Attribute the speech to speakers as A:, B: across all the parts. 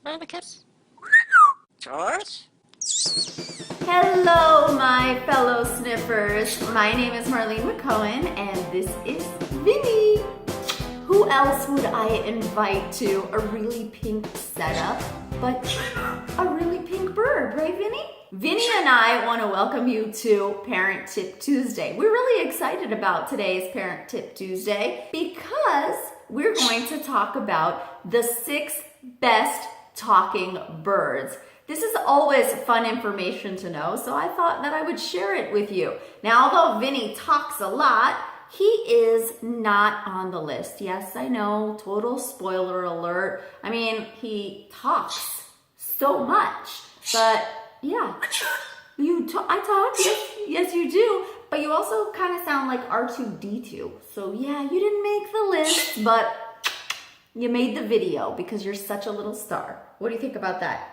A: Where are the kids? George?
B: Hello, my fellow sniffers. My name is Marlene McCohen, and this is Vinny. Who else would I invite to a really pink setup but a really pink bird, right, Vinny? Vinny and I want to welcome you to Parent Tip Tuesday. We're really excited about today's Parent Tip Tuesday because we're going to talk about the 6 best talking birds. This is always fun information to know, so I thought that I would share it with you. Now, although Vinny talks a lot, he is not on the list. Yes, I know, total spoiler alert. I mean, he talks so much, but yeah, I talk, yes you do, but you also kind of sound like R2-D2. So yeah, you didn't make the list, but you made the video because you're such a little star. What do you think about that?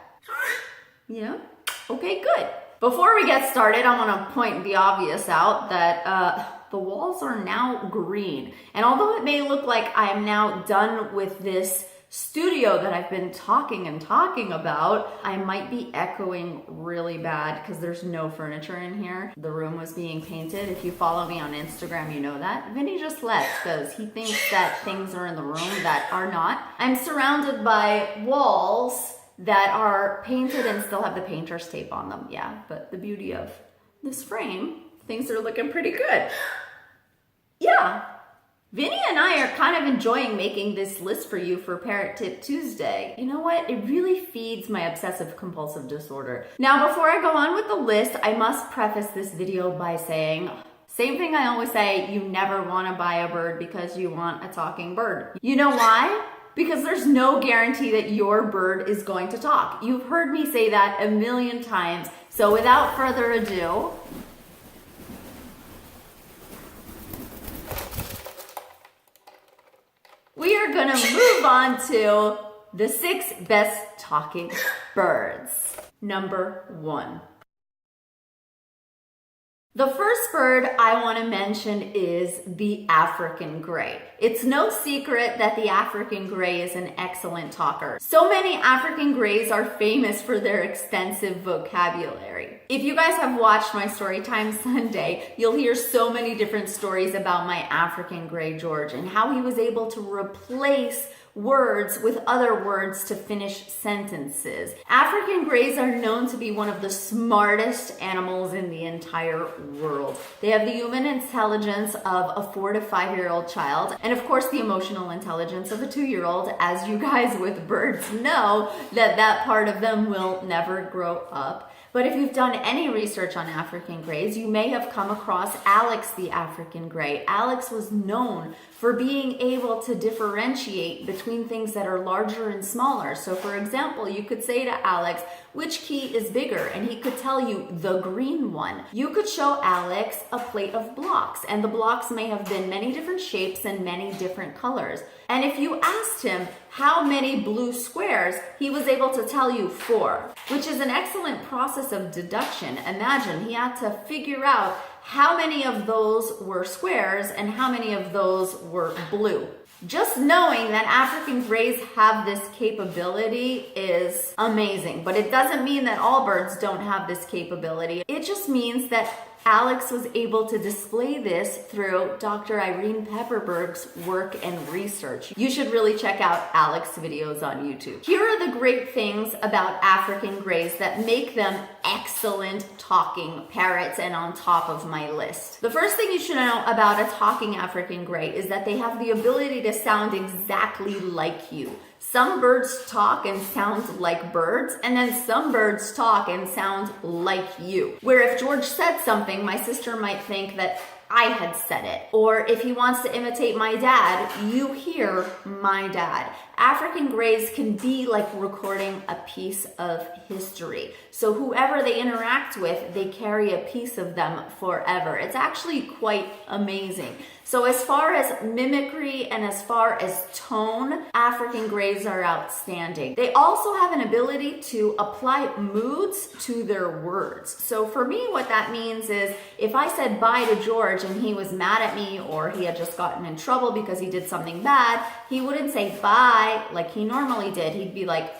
B: Yeah? Okay, good. Before we get started, I want to point the obvious out that the walls are now green. And although it may look like I am now done with this studio that I've been talking about, I might be echoing really bad because there's no furniture in here. The room was being painted. If you follow me on Instagram, you know that. Vinny just left because he thinks that things are in the room that are not. I'm surrounded by walls that are painted and still have the painter's tape on them. Yeah, but the beauty of this frame, things are looking pretty good. Yeah. Vinny and I are kind of enjoying making this list for you for Parent Tip Tuesday. You know what? It really feeds my obsessive compulsive disorder. Now, before I go on with the list, I must preface this video by saying, same thing I always say, you never want to buy a bird because you want a talking bird. You know why? Because there's no guarantee that your bird is going to talk. You've heard me say that a million times. So without further ado, we are gonna move on to the 6 best talking birds. Number 1. The first bird I want to mention is the African gray. It's no secret that the African gray is an excellent talker. So many African grays are famous for their extensive vocabulary. If you guys have watched my Storytime Sunday, you'll hear so many different stories about my African gray George and how he was able to replace words with other words to finish sentences. African greys are known to be one of the smartest animals in the entire world. They have the human intelligence of a 4 to 5-year-old child, and of course the emotional intelligence of a 2-year-old, as you guys with birds know that part of them will never grow up. But if you've done any research on African greys, you may have come across Alex the African gray. Alex was known for being able to differentiate between things that are larger and smaller. So for example, you could say to Alex, which key is bigger? And he could tell you the green one. You could show Alex a plate of blocks, and the blocks may have been many different shapes and many different colors. And if you asked him how many blue squares, he was able to tell you 4, which is an excellent process of deduction. Imagine he had to figure out how many of those were squares and how many of those were blue. Just knowing that African greys have this capability is amazing, but it doesn't mean that all birds don't have this capability. It just means that Alex was able to display this through Dr. Irene Pepperberg's work and research. You should really check out Alex's videos on YouTube. Here are the great things about African greys that make them excellent talking parrots and on top of my list. The first thing you should know about a talking African gray is that they have the ability to sound exactly like you. Some birds talk and sound like birds, and then some birds talk and sound like you. Where if George said something, my sister might think that I had said it. Or if he wants to imitate my dad, you hear my dad. African greys can be like recording a piece of history. So whoever they interact with, they carry a piece of them forever. It's actually quite amazing. So as far as mimicry and as far as tone, African greys are outstanding. They also have an ability to apply moods to their words. So for me, what that means is if I said bye to George and he was mad at me or he had just gotten in trouble because he did something bad, he wouldn't say bye like he normally did. He'd be like,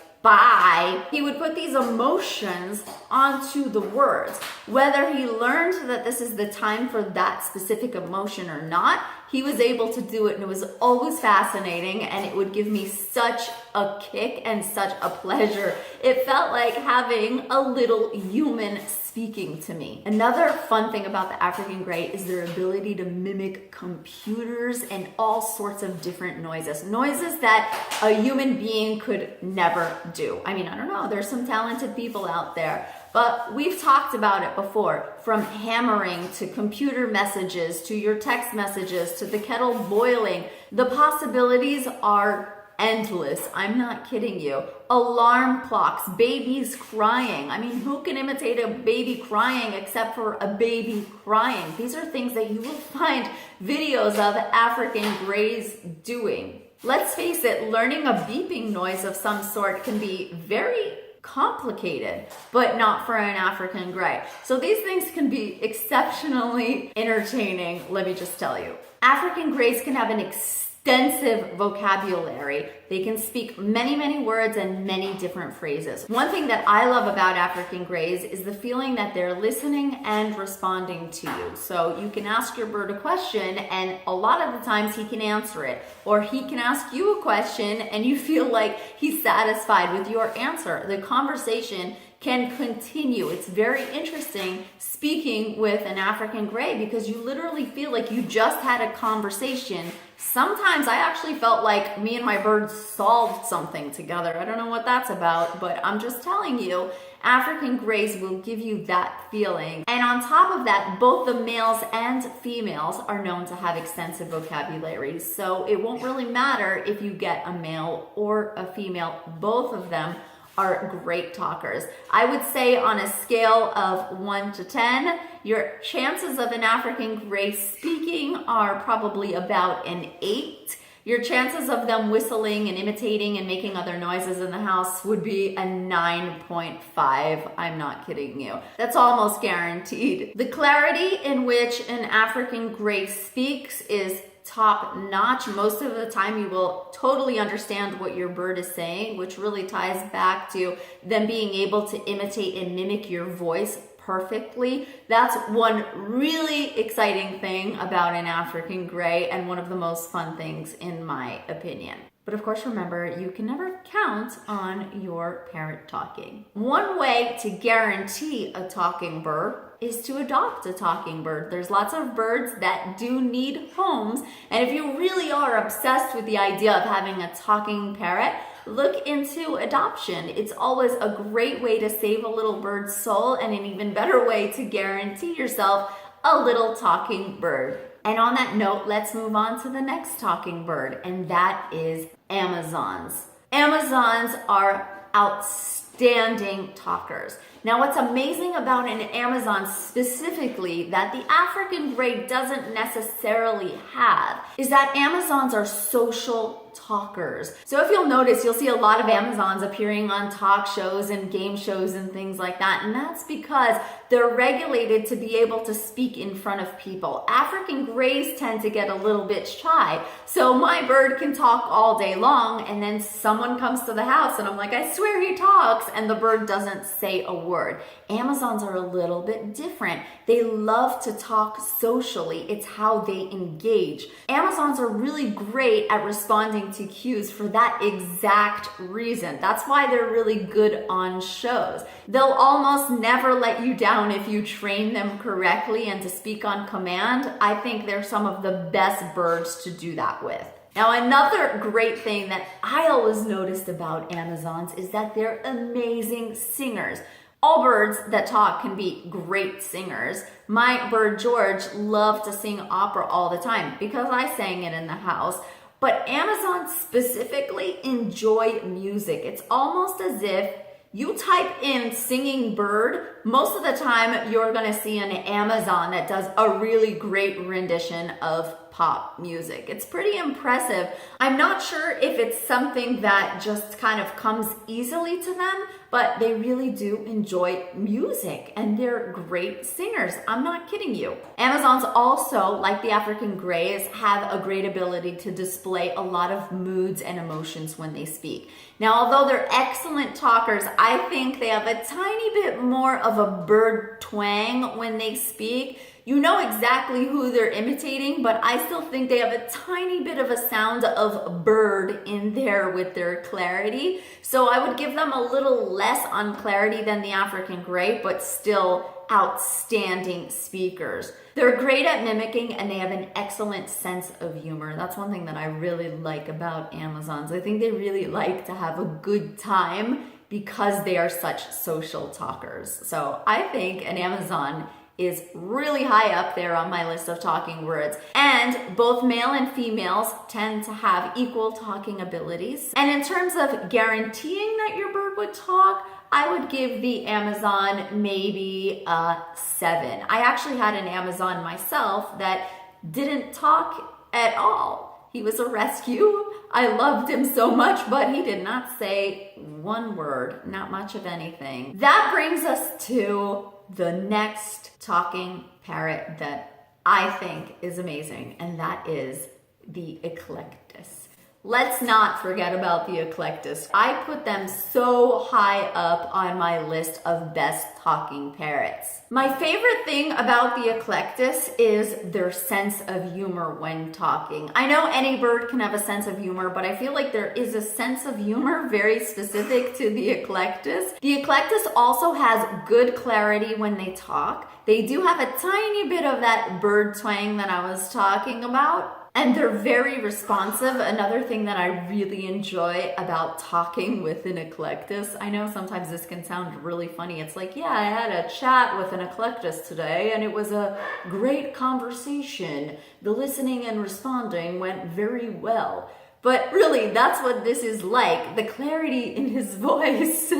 B: he would put these emotions onto the words. Whether he learned that this is the time for that specific emotion or not, he was able to do it, and it was always fascinating, and it would give me such a kick and such a pleasure. It felt like having a little human speaking to me. Another fun thing about the African Grey is their ability to mimic computers and all sorts of different noises. Noises that a human being could never do. I mean, I don't know, there's some talented people out there. But we've talked about it before, from hammering to computer messages to your text messages to the kettle boiling. The possibilities are endless. I'm not kidding you. Alarm clocks, babies crying. I mean, who can imitate a baby crying except for a baby crying? These are things that you will find videos of African Greys doing. Let's face it, learning a beeping noise of some sort can be very complicated, but not for an African Grey. So these things can be exceptionally entertaining, let me just tell you. African Greys can have an extensive vocabulary. They can speak many, many words and many different phrases. One thing that I love about African Greys is the feeling that they're listening and responding to you. So you can ask your bird a question, and a lot of the times he can answer it. Or he can ask you a question and you feel like he's satisfied with your answer. The conversation can continue. It's very interesting speaking with an African Grey because you literally feel like you just had a conversation. Sometimes I actually felt like me and my bird solved something together. I don't know what that's about, but I'm just telling you, African Greys will give you that feeling. And on top of that, both the males and females are known to have extensive vocabularies. So it won't really matter if you get a male or a female. Both of them are great talkers. I would say on a scale of 1 to 10, your chances of an African Grey speaking are probably about an 8. Your chances of them whistling and imitating and making other noises in the house would be a 9.5. I'm not kidding you. That's almost guaranteed. The clarity in which an African Grey speaks is top notch. Most of the time you will totally understand what your bird is saying, which really ties back to them being able to imitate and mimic your voice perfectly. That's one really exciting thing about an African Grey and one of the most fun things in my opinion. But of course, remember, you can never count on your parent talking. One way to guarantee a talking bird is to adopt a talking bird. There's lots of birds that do need homes, and if you really are obsessed with the idea of having a talking parrot, look into adoption. It's always a great way to save a little bird's soul and an even better way to guarantee yourself a little talking bird. And on that note, let's move on to the next talking bird, and that is Amazons. Amazons are outstanding talkers. Now, what's amazing about an Amazon specifically that the African Grey doesn't necessarily have is that Amazons are social talkers. So if you'll notice, you'll see a lot of Amazons appearing on talk shows and game shows and things like that. And that's because they're regulated to be able to speak in front of people. African Greys tend to get a little bit shy. So my bird can talk all day long, and then someone comes to the house and I'm like, I swear he talks, and the bird doesn't say a word. Amazons are a little bit different. They love to talk socially. It's how they engage. Amazons are really great at responding to cues for that exact reason. That's why they're really good on shows. They'll almost never let you down if you train them correctly and to speak on command. I think they're some of the best birds to do that with. Now, another great thing that I always noticed about Amazons is that they're amazing singers. All birds that talk can be great singers. My bird George loved to sing opera all the time because I sang it in the house. But Amazons specifically enjoy music. It's almost as if you type in singing bird, most of the time you're gonna see an Amazon that does a really great rendition of pop music. It's pretty impressive. I'm not sure if it's something that just kind of comes easily to them, but they really do enjoy music and they're great singers. I'm not kidding you. Amazons also, like the African Greys, have a great ability to display a lot of moods and emotions when they speak. Now, although they're excellent talkers, I think they have a tiny bit more of a bird twang when they speak. You know exactly who they're imitating, but I still think they have a tiny bit of a sound of bird in there with their clarity. So I would give them a little less on clarity than the African Grey, but still outstanding speakers. They're great at mimicking and they have an excellent sense of humor. That's one thing that I really like about Amazons. I think they really like to have a good time because they are such social talkers. So I think an Amazon is really high up there on my list of talking words. And both male and females tend to have equal talking abilities. And in terms of guaranteeing that your bird would talk, I would give the Amazon maybe a 7. I actually had an Amazon myself that didn't talk at all. He was a rescue. I loved him so much, but he did not say one word, not much of anything. That brings us to the next talking parrot that I think is amazing, and that is the eclectus. Let's not forget about the eclectus. I put them so high up on my list of best talking parrots. My favorite thing about the eclectus is their sense of humor when talking. I know any bird can have a sense of humor, but I feel like there is a sense of humor very specific to the eclectus. The eclectus also has good clarity when they talk. They do have a tiny bit of that bird twang that I was talking about. And they're very responsive. Another thing that I really enjoy about talking with an eclectus, I know sometimes this can sound really funny. It's like, yeah, I had a chat with an eclectus today and it was a great conversation. The listening and responding went very well. But really, that's what this is like. The clarity in his voice.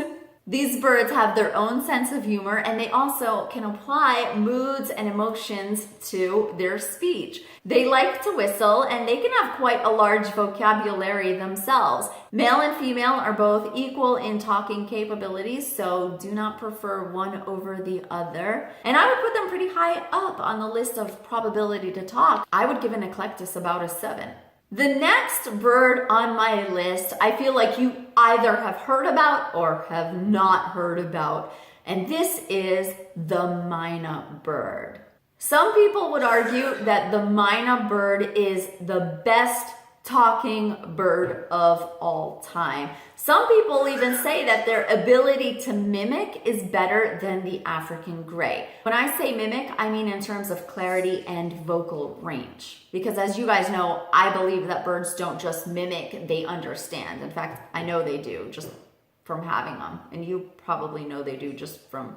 B: These birds have their own sense of humor and they also can apply moods and emotions to their speech. They like to whistle and they can have quite a large vocabulary themselves. Male and female are both equal in talking capabilities, so do not prefer one over the other. And I would put them pretty high up on the list of probability to talk. I would give an eclectus about a 7. The next bird on my list, I feel like you either have heard about or have not heard about, and this is the myna bird. Some people would argue that the myna bird is the best talking bird of all time. Some people even say that their ability to mimic is better than the African Grey. When I say mimic, I mean in terms of clarity and vocal range. Because as you guys know, I believe that birds don't just mimic, they understand. In fact, I know they do just from having them. And you probably know they do just from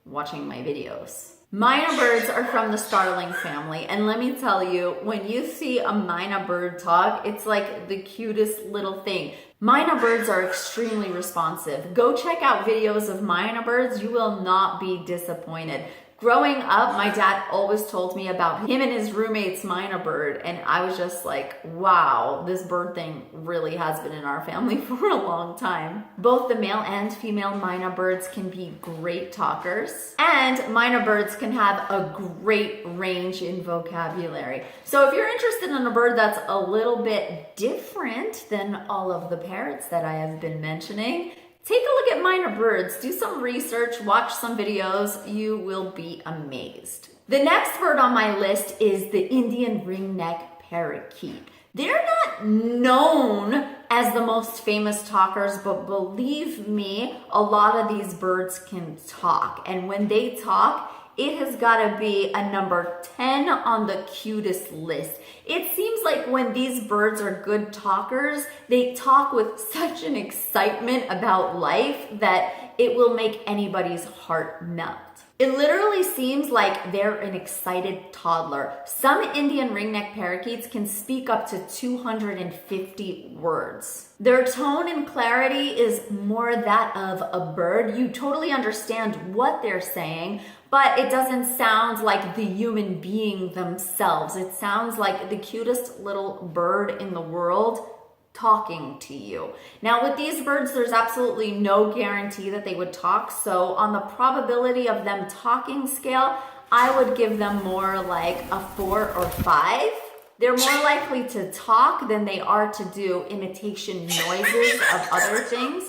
B: watching my videos. Myna birds are from the starling family, and let me tell you, when you see a myna bird talk, it's like the cutest little thing. Myna birds are extremely responsive. Go check out videos of myna birds, you will not be disappointed. Growing up, my dad always told me about him and his roommate's myna bird, and I was just like, wow, this bird thing really has been in our family for a long time. Both the male and female myna birds can be great talkers, and myna birds can have a great range in vocabulary. So if you're interested in a bird that's a little bit different than all of the parrots that I have been mentioning, take a look at myna birds, do some research, watch some videos, you will be amazed. The next bird on my list is the Indian ringneck parakeet. They're not known as the most famous talkers, but believe me, a lot of these birds can talk. And when they talk, it has got to be a number 10 on the cutest list. It seems like when these birds are good talkers, they talk with such an excitement about life that it will make anybody's heart melt. It literally seems like they're an excited toddler. Some Indian ringneck parakeets can speak up to 250 words. Their tone and clarity is more that of a bird. You totally understand what they're saying, but it doesn't sound like the human being themselves. It sounds like the cutest little bird in the world talking to you. Now with these birds, there's absolutely no guarantee that they would talk. So on the probability of them talking scale, I would give them more like a 4 or 5. They're more likely to talk than they are to do imitation noises of other things.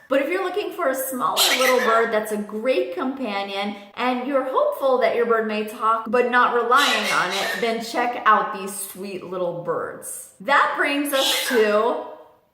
B: But if you're looking for a smaller little bird that's a great companion and you're hopeful that your bird may talk but not relying on it, then check out these sweet little birds. That brings us to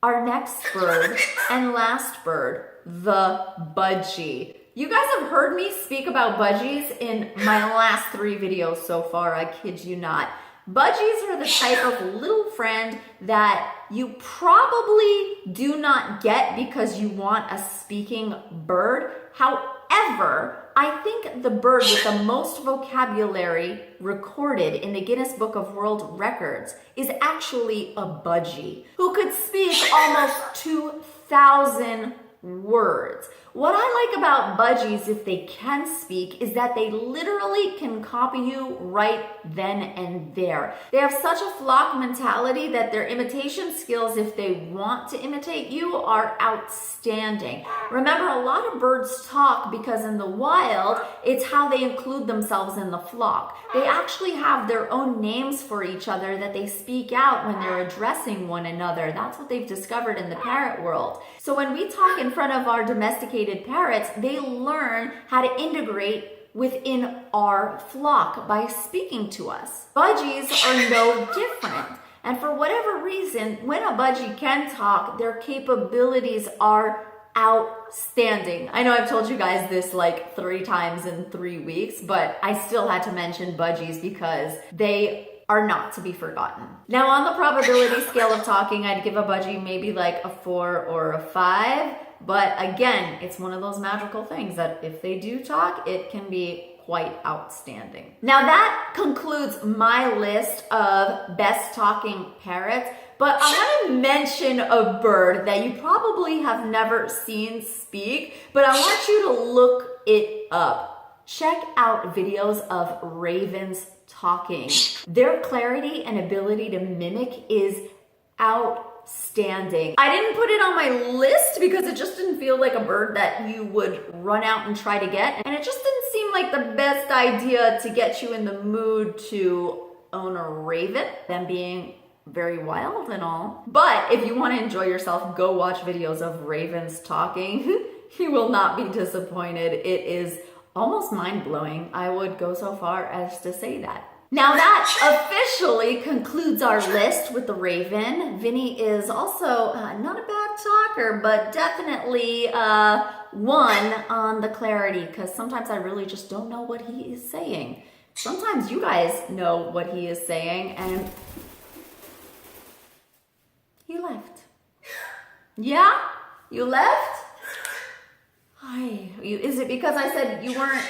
B: our next bird and last bird, the budgie. You guys have heard me speak about budgies in my last 3 videos so far, I kid you not. Budgies are the type of little friend that you probably do not get because you want a speaking bird. However, I think the bird with the most vocabulary recorded in the Guinness Book of World Records is actually a budgie who could speak almost 2,000 words. What I like about budgies, if they can speak, is that they literally can copy you right then and there. They have such a flock mentality that their imitation skills, if they want to imitate you, are outstanding. Remember, a lot of birds talk because in the wild, it's how they include themselves in the flock. They actually have their own names for each other that they speak out when they're addressing one another. That's what they've discovered in the parrot world. So when we talk in front of our domesticated parrots, they learn how to integrate within our flock by speaking to us. Budgies are no different. And for whatever reason, when a budgie can talk, their capabilities are outstanding. I know I've told you guys this like 3 times in 3 weeks, but I still had to mention budgies because they are not to be forgotten. Now on the probability scale of talking, I'd give a budgie maybe like a 4 or a 5. But again, it's one of those magical things that if they do talk, it can be quite outstanding. Now that concludes my list of best talking parrots, but I want to mention a bird that you probably have never seen speak, but I want you to look it up. Check out videos of ravens talking. Their clarity and ability to mimic is outstanding. I didn't put it on my list because it just didn't feel like a bird that you would run out and try to get. And it just didn't seem like the best idea to get you in the mood to own a raven, them being very wild and all. But if you want to enjoy yourself, go watch videos of ravens talking. You will not be disappointed. It is almost mind-blowing. I would go so far as to say that. Now that officially concludes our list with the raven. Vinny is also not a bad talker, but definitely 1 on the clarity, because sometimes I really just don't know what he is saying. Sometimes you guys know what he is saying, and he left. Yeah? You left? Hi. Is it because I said you weren't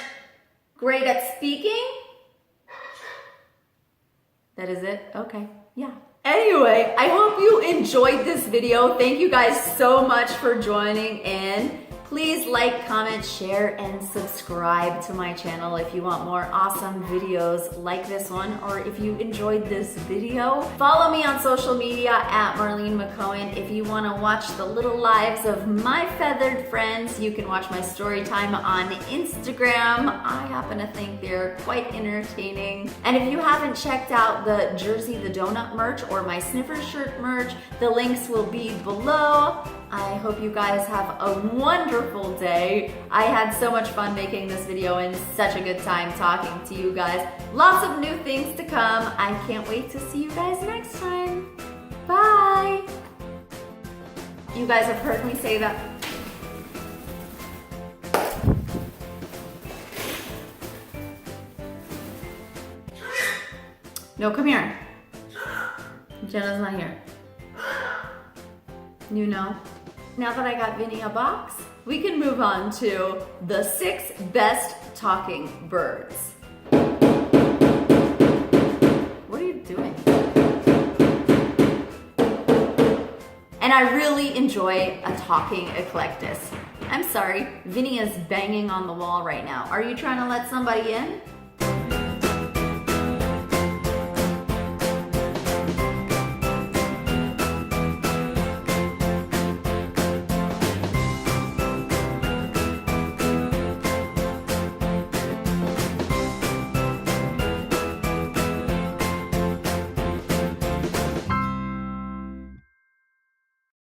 B: great at speaking? That is it? Okay, yeah. Anyway, I hope you enjoyed this video. Thank you guys so much for joining in. Please like, comment, share, and subscribe to my channel if you want more awesome videos like this one, or if you enjoyed this video. Follow me on social media at Marlene McCohen. If you want to watch the little lives of my feathered friends, you can watch my story time on Instagram. I happen to think they're quite entertaining. And if you haven't checked out the Jersey the Donut merch or my Sniffer shirt merch, the links will be below. I hope you guys have a wonderful day. I had so much fun making this video and such a good time talking to you guys. Lots of new things to come. I can't wait to see you guys next time. Bye. You guys have heard me say that. No, come here. Jenna's not here. You know? Now that I got Vinny a box, we can move on to the 6 best talking birds. What are you doing? And I really enjoy a talking eclectus. I'm sorry, Vinny is banging on the wall right now. Are you trying to let somebody in?